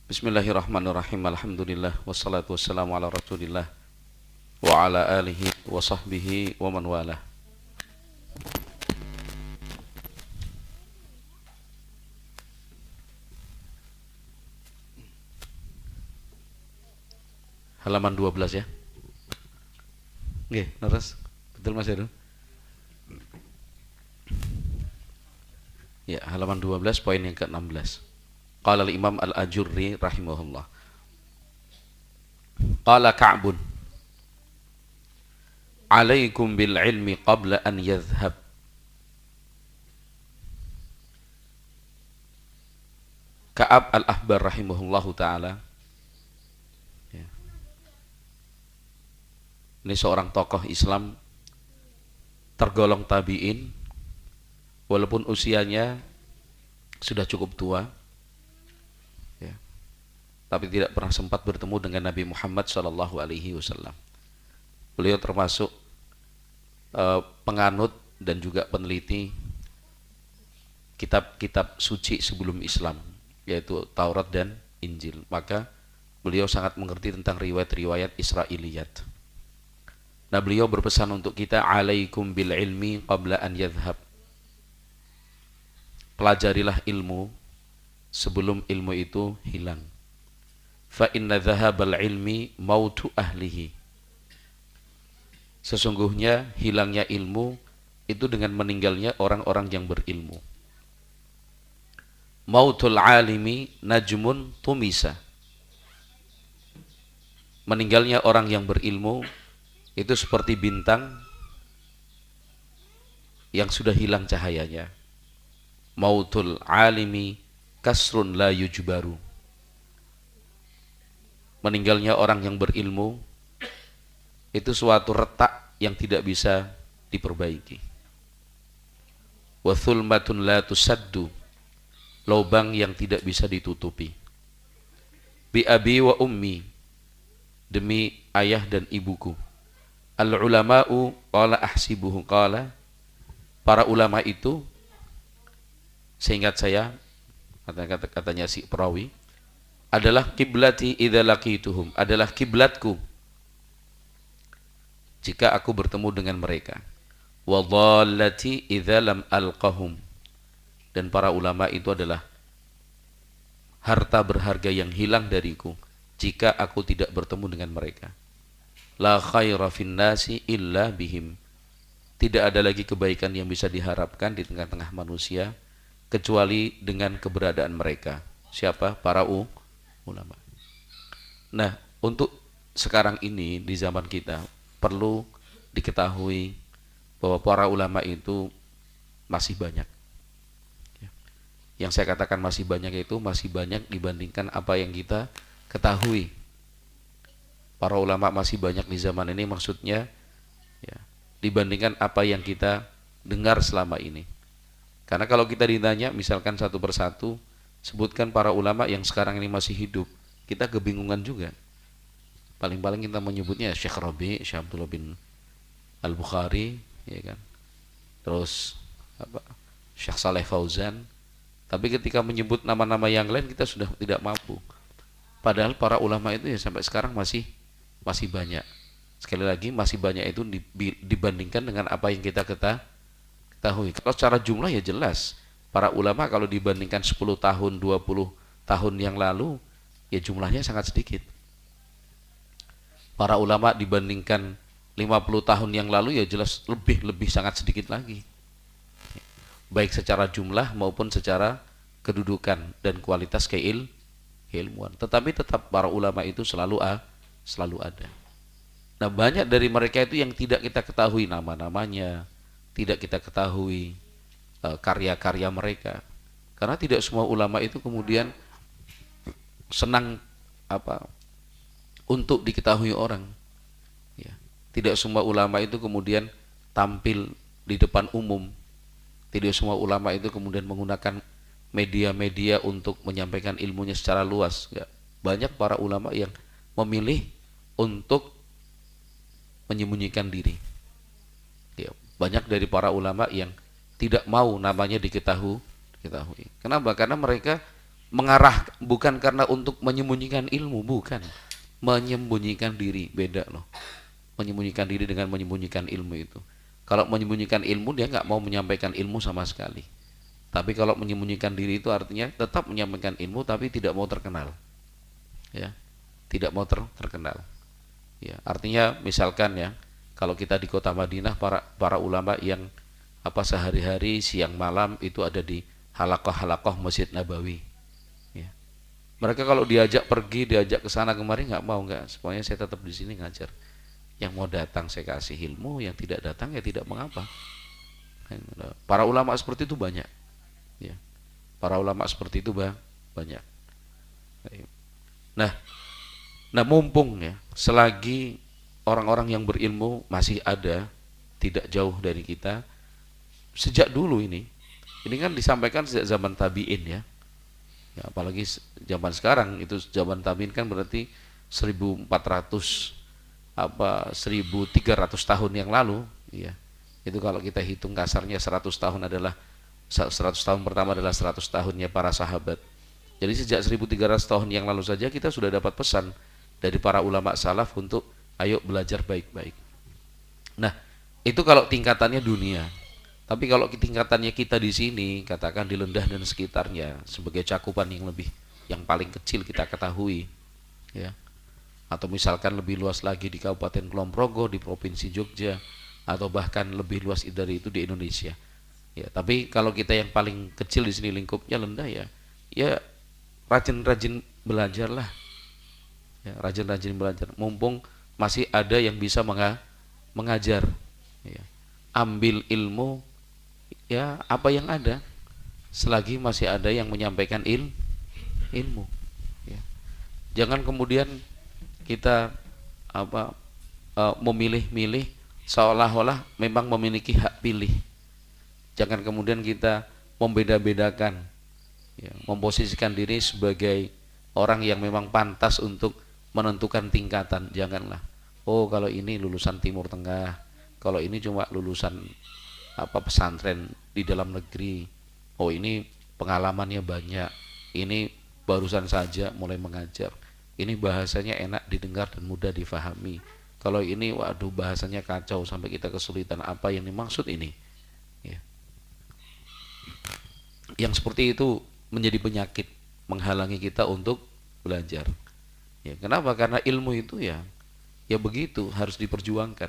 Bismillahirrahmanirrahim. Alhamdulillah wassalatu wassalamu ala Rasulillah wa ala alihi wa sahbihi wa man walah. Halaman 12 ya. Nggih, terus betul Mas Heru? Ya, halaman 12 poin yang ke-16. Qala al-Imam Al-Ajurri rahimahullah. Qala Ka'bun, "Alaikum bil ilmi qabla an yadhhab." Ka'ab Al-Ahbar rahimahullahu taala. Ya. Ini seorang tokoh Islam tergolong tabi'in walaupun usianya sudah cukup tua. Tapi tidak pernah sempat bertemu dengan Nabi Muhammad SAW. Beliau termasuk penganut dan juga peneliti kitab-kitab suci sebelum Islam, yaitu Taurat dan Injil. Maka beliau sangat mengerti tentang riwayat-riwayat Israiliyat. Nah, beliau berpesan untuk kita, alaikum bil ilmi qabla an yadhhab. Pelajarilah ilmu sebelum ilmu itu hilang. Fa inna dhahabal ilmi mautu ahlihi. Sesungguhnya hilangnya ilmu itu dengan meninggalnya orang-orang yang berilmu. Mautul alimi najmun tumisa. Meninggalnya orang yang berilmu itu seperti bintang yang sudah hilang cahayanya. Mautul alimi kasrun la yujbaru. Meninggalnya orang yang berilmu itu suatu retak yang tidak bisa diperbaiki. Wa thulmatun la tusaddu, lubang yang tidak bisa ditutupi. Bi abi wa ummi, demi ayah dan ibuku. Al ulama'u qala ahsibuhu qala, para ulama itu, seingat saya katanya si perawi, adalah kiblati idza laqituhum, adalah kiblatku jika aku bertemu dengan mereka. Wa dhallati idza lam alqahum, dan para ulama itu adalah harta berharga yang hilang dariku jika aku tidak bertemu dengan mereka. La khaira fin nasi illa bihim, tidak ada lagi kebaikan yang bisa diharapkan di tengah-tengah manusia kecuali dengan keberadaan mereka. Siapa? Para ulama. Nah, untuk sekarang ini di zaman kita perlu diketahui bahwa para ulama itu masih banyak. Yang saya katakan masih banyak itu masih banyak dibandingkan apa yang kita ketahui. Para ulama masih banyak di zaman ini, maksudnya ya, dibandingkan apa yang kita dengar selama ini. Karena kalau kita ditanya misalkan satu persatu, sebutkan para ulama yang sekarang ini masih hidup, kita kebingungan juga. Paling-paling kita menyebutnya Syekh Rabi, Syekh Abdullah bin Al-Bukhari, ya kan. Terus Syekh Saleh Fauzan. Tapi ketika menyebut nama-nama yang lain kita sudah tidak mampu. Padahal para ulama itu ya sampai sekarang masih banyak. Sekali lagi masih banyak itu dibandingkan dengan apa yang kita ketahui. Kalau secara jumlah ya jelas. Para ulama kalau dibandingkan 10 tahun, 20 tahun yang lalu, ya jumlahnya sangat sedikit. Para ulama dibandingkan 50 tahun yang lalu, ya jelas lebih sangat sedikit lagi. Baik secara jumlah maupun secara kedudukan dan kualitas keilmuan. Tetapi tetap para ulama itu selalu ada. Nah, banyak dari mereka itu yang tidak kita ketahui nama-namanya, tidak kita ketahui karya-karya mereka, karena tidak semua ulama itu kemudian senang untuk diketahui orang, ya. Tidak semua ulama itu kemudian tampil di depan umum, tidak semua ulama itu kemudian menggunakan media-media untuk menyampaikan ilmunya secara luas, ya. Banyak para ulama yang memilih untuk menyembunyikan diri, ya. Banyak dari para ulama yang tidak mau namanya diketahui. Kenapa? Karena mereka mengarah, bukan karena untuk menyembunyikan ilmu, bukan. Menyembunyikan diri, beda loh. Menyembunyikan diri dengan menyembunyikan ilmu itu. Kalau menyembunyikan ilmu, dia nggak mau menyampaikan ilmu sama sekali. Tapi kalau menyembunyikan diri itu artinya tetap menyampaikan ilmu tapi tidak mau terkenal. Ya, tidak mau terkenal. Ya, artinya misalkan ya, kalau kita di kota Madinah, para ulama yang sehari-hari siang malam itu ada di halaqah-halaqah Masjid Nabawi. Ya. Mereka kalau diajak pergi, diajak ke sana kemari nggak mau, nggak. Semuanya saya tetap di sini ngajar. Yang mau datang saya kasih ilmu, yang tidak datang ya tidak mengapa. Para ulama seperti itu banyak. Ya. Para ulama seperti itu banyak. Nah, mumpung ya, selagi orang-orang yang berilmu masih ada, tidak jauh dari kita, sejak dulu ini kan disampaikan sejak zaman tabi'in ya. Ya, apalagi zaman sekarang itu zaman tabi'in kan berarti 1400 1300 tahun yang lalu ya. Itu kalau kita hitung kasarnya 100 tahun adalah 100 tahun pertama adalah 100 tahunnya para sahabat. Jadi sejak 1300 tahun yang lalu saja kita sudah dapat pesan dari para ulama salaf untuk ayo belajar baik-baik. Nah, itu kalau tingkatannya dunia. Tapi kalau tingkatannya kita di sini, katakan di Lendah dan sekitarnya, sebagai cakupan yang paling kecil kita ketahui, ya. Atau misalkan lebih luas lagi di Kabupaten Kulon Progo, di Provinsi Jogja, atau bahkan lebih luas dari itu di Indonesia. Ya, tapi kalau kita yang paling kecil di sini lingkupnya Lendah ya, rajin-rajin belajarlah. Ya, rajin-rajin belajar. Mumpung masih ada yang bisa mengajar. Ya. Ambil ilmu ya apa yang ada. Selagi masih ada yang menyampaikan ilmu. Ya. Jangan kemudian kita memilih-milih seolah-olah memang memiliki hak pilih. Jangan kemudian kita membeda-bedakan, ya, memposisikan diri sebagai orang yang memang pantas untuk menentukan tingkatan. Janganlah. Oh, kalau ini lulusan Timur Tengah, kalau ini cuma lulusan pesantren di dalam negeri. Oh, ini pengalamannya banyak. Ini barusan saja mulai mengajar. Ini bahasanya enak didengar dan mudah difahami. Kalau ini waduh bahasanya kacau sampai kita kesulitan apa yang dimaksud ini. Ya. Yang seperti itu menjadi penyakit, menghalangi kita untuk belajar. Ya, kenapa? Karena ilmu itu ya begitu, harus diperjuangkan.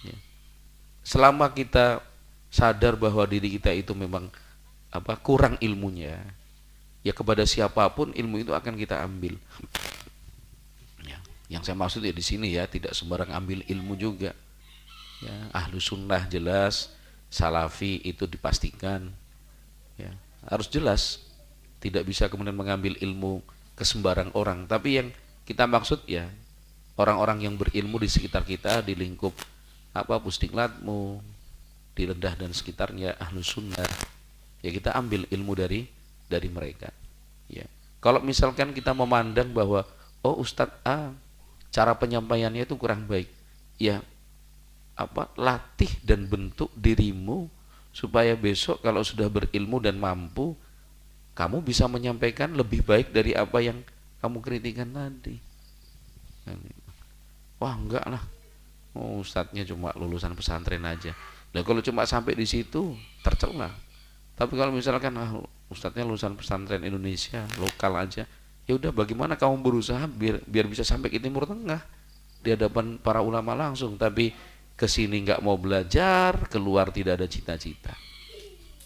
Ya. Selama kita sadar bahwa diri kita itu memang kurang ilmunya, ya kepada siapapun ilmu itu akan kita ambil. Ya, yang saya maksud ya di sini ya tidak sembarang ambil ilmu juga. Ya, ahlu sunnah jelas, salafi itu dipastikan. Ya, harus jelas. Tidak bisa kemudian mengambil ilmu ke sembarang orang. Tapi yang kita maksud ya orang-orang yang berilmu di sekitar kita, di lingkup Pusdiklatmu, di Lendah dan sekitarnya, ahlu sunnah. Ya kita ambil ilmu dari mereka. Ya. Kalau misalkan kita memandang bahwa oh Ustadz A cara penyampaiannya itu kurang baik, ya latih dan bentuk dirimu supaya besok kalau sudah berilmu dan mampu, kamu bisa menyampaikan lebih baik dari apa yang kamu kritikan tadi. Wah enggak lah, oh, ustadznya cuma lulusan pesantren aja. Nah kalau cuma sampai di situ tercela. Tapi kalau misalkan ustadznya lulusan pesantren Indonesia lokal aja, ya udah bagaimana kamu berusaha biar bisa sampai ke Timur Tengah di hadapan para ulama langsung, tapi kesini nggak mau belajar, keluar tidak ada cita-cita.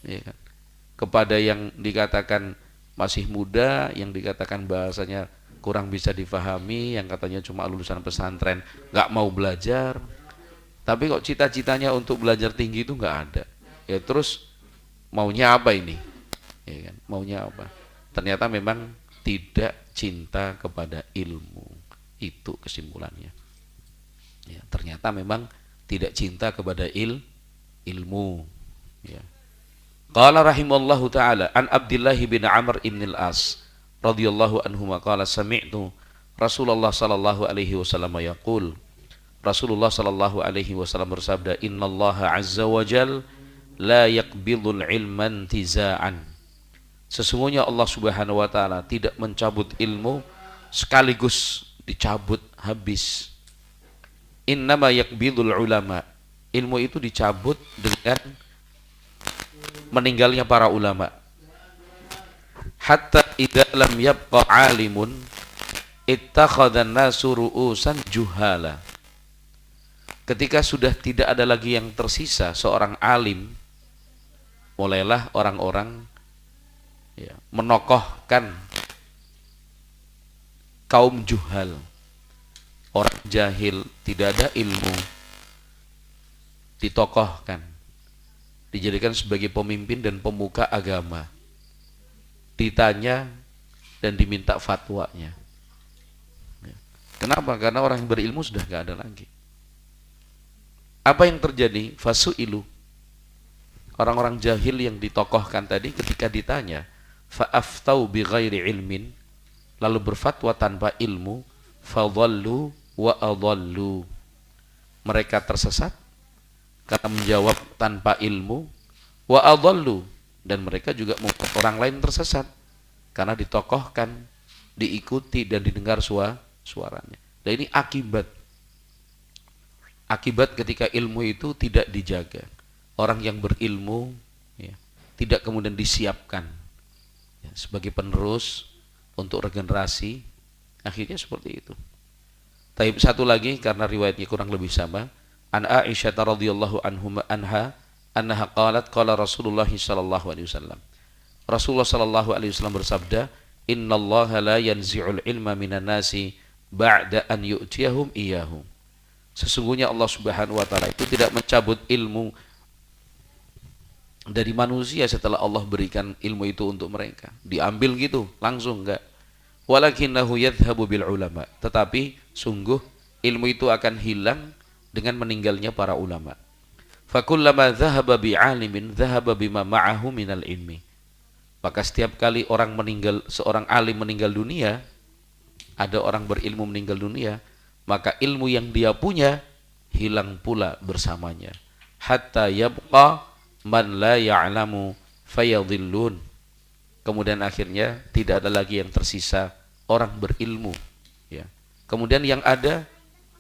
Ya kan? Kepada yang dikatakan masih muda, yang dikatakan bahasanya kurang bisa difahami, yang katanya cuma lulusan pesantren nggak mau belajar, tapi kok cita-citanya untuk belajar tinggi itu nggak ada. Ya terus maunya apa ini? Ya kan? Maunya apa? Ternyata memang tidak cinta kepada ilmu. Itu kesimpulannya. Ya, ternyata memang tidak cinta kepada ilmu. Ya. Qala rahimallahu taala an Abdullah bin Amr ibn al-As radhiyallahu anhuma qala sami'tu Rasulullah sallallahu alaihi wasallam yaqul. Rasulullah sallallahu alaihi wasallam bersabda, "Innallaha azza wa jalla la yaqbidul ilman tizaan Sesungguhnya Allah Subhanahu wa taala tidak mencabut ilmu sekaligus dicabut habis. Innama yakbidul ulama. Ilmu itu dicabut dengan meninggalnya para ulama. Hatta idza lam yabqa alimun ittakhadhan nasu ru'usan juhala. Ketika sudah tidak ada lagi yang tersisa seorang alim, mulailah orang-orang menokohkan kaum juhal, orang jahil, tidak ada ilmu, ditokohkan, dijadikan sebagai pemimpin dan pemuka agama, ditanya dan diminta fatwanya. Kenapa? Karena orang yang berilmu sudah gak ada lagi. Apa yang terjadi? Fasu'ilu, orang-orang jahil yang ditokohkan tadi ketika ditanya, fa'aftau bi ghairi ilmin, lalu berfatwa tanpa ilmu, fadhallu wa adhallu, mereka tersesat karena menjawab tanpa ilmu, wa adhallu, dan mereka juga membuat orang lain tersesat karena ditokohkan, diikuti dan didengar suaranya. Dan ini akibat ketika ilmu itu tidak dijaga. Orang yang berilmu tidak kemudian disiapkan sebagai penerus untuk regenerasi, akhirnya seperti itu. Taib satu lagi karena riwayatnya kurang lebih sama. An Aisyah radhiyallahu anha annaha qalat qala Rasulullah sallallahu alaihi wasallam. Rasulullah sallallahu alaihi wasallam bersabda, "Innallaha la yanzi'ul ilma minan nasi ba'da an yu'tiyahum iyyahu." Sesungguhnya Allah Subhanahu wa taala itu tidak mencabut ilmu dari manusia setelah Allah berikan ilmu itu untuk mereka. Diambil gitu, langsung enggak. Walakinnahu yadhhabu bil ulama. Tetapi sungguh ilmu itu akan hilang dengan meninggalnya para ulama. Fakullama dhahaba bi'alimin dhahaba bima ma'ahu minal ilmi. Maka setiap kali orang meninggal, seorang alim meninggal dunia, ada orang berilmu meninggal dunia, maka ilmu yang dia punya hilang pula bersamanya. Hatta yabqa man la ya'lamu fayadhillun. Kemudian akhirnya tidak ada lagi yang tersisa orang berilmu, Kemudian yang ada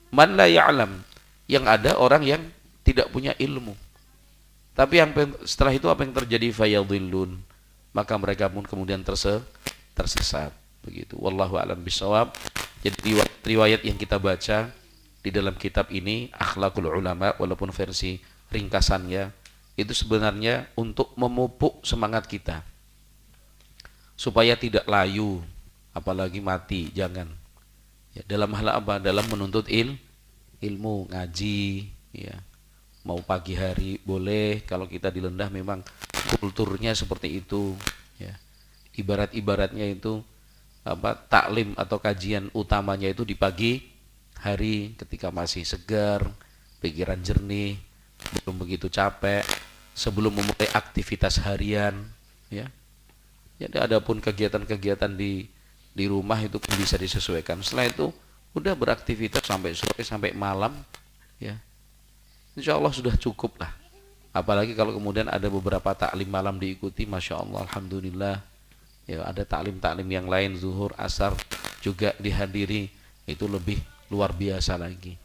man la ya'lam, yang ada orang yang tidak punya ilmu. Tapi setelah itu apa yang terjadi? Fayadhillun, maka mereka pun kemudian tersesat. Begitu. Wallahu a'lam bishawab. Jadi riwayat yang kita baca di dalam kitab ini Akhlaqul Ulama, walaupun versi ringkasannya itu sebenarnya untuk memupuk semangat kita supaya tidak layu, apalagi mati, jangan. Dalam hal apa? Dalam menuntut ilmu, ngaji, mau pagi hari boleh, kalau kita dilendah memang kulturnya seperti itu, Ibaratnya itu taklim atau kajian utamanya itu di pagi hari ketika masih segar, pikiran jernih, belum begitu capek, sebelum memulai aktivitas harian, Jadi adapun kegiatan-kegiatan di rumah itu bisa disesuaikan. Setelah itu udah beraktivitas sampai sore, sampai malam, Insya Allah sudah cukup lah. Apalagi kalau kemudian ada beberapa taklim malam diikuti, masya Allah, alhamdulillah. Ada taklim-taklim yang lain, zuhur, asar juga dihadiri, itu lebih luar biasa lagi.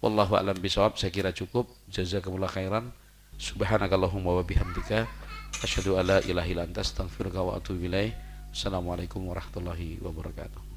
Wallahu a'lam bishawab. Saya kira cukup. Jazakumullah khairan. Subhanakallahumma wa bihamdika asyhadu an la ilaha illa anta astaghfiruka wa atubu ilaik. Assalamualaikum warahmatullahi wabarakatuh.